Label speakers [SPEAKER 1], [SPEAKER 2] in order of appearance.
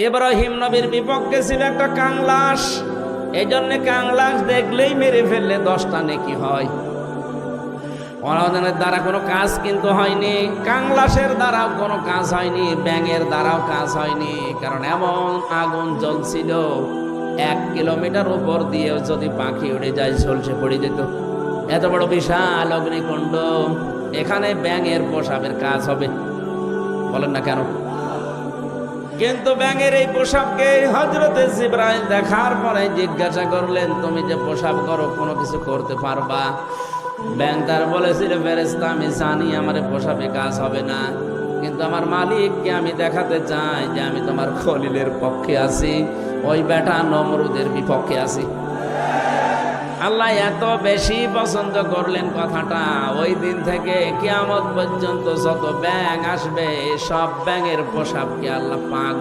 [SPEAKER 1] ইব্রাহিম নবীর বিপক্ষে ছিল একটা কাংলাস, এই জন্য কাংলাস দেখলেই মেরে ফেললে 10টা নেকি হয়। ফেরাউনের দ্বারা কোনো কাজ কিন্তু হয়নি, কাংলাসের দ্বারাও কোনো কাজ হয়নি, ব্যাঙের দ্বারাও কাজ হয়নি। কারণ এমন আগুন জ্বলছিল 1 কিলোমিটার উপর দিয়েও যদি পাখি উড়ে যায় ঝলসে পড়ে যেত। এত বড় বিশাল অগ্নিকুণ্ড, এখানে ব্যাঙের প্রসাবের কাজ হবে? বলেন না কেন? কিন্তু ব্যাঙের এই পোশাককে হযরতে জিবরাইল দেখার পরে জিজ্ঞাসা করলেন, তুমি যে পোশাক করো কোনো কিছু করতে পারবা? ব্যাঙ তার বলেছিল, ফেরেশতা আমি জানি আমার পোশাকে কাজ হবে না, কিন্তু আমার মালিককে আমি দেখাতে চাই যে আমি তোমার খলিলের পক্ষে আছি, ওই বেটা নমরুদের বিপক্ষে আছি। আল্লাহ এত বেশি পছন্দ করলেন কথাটা, ওই দিন থেকে কিয়ামত পর্যন্ত যত ব্যাঙ আসবে সব ব্যাঙের পোশাককে আল্লাহ পাক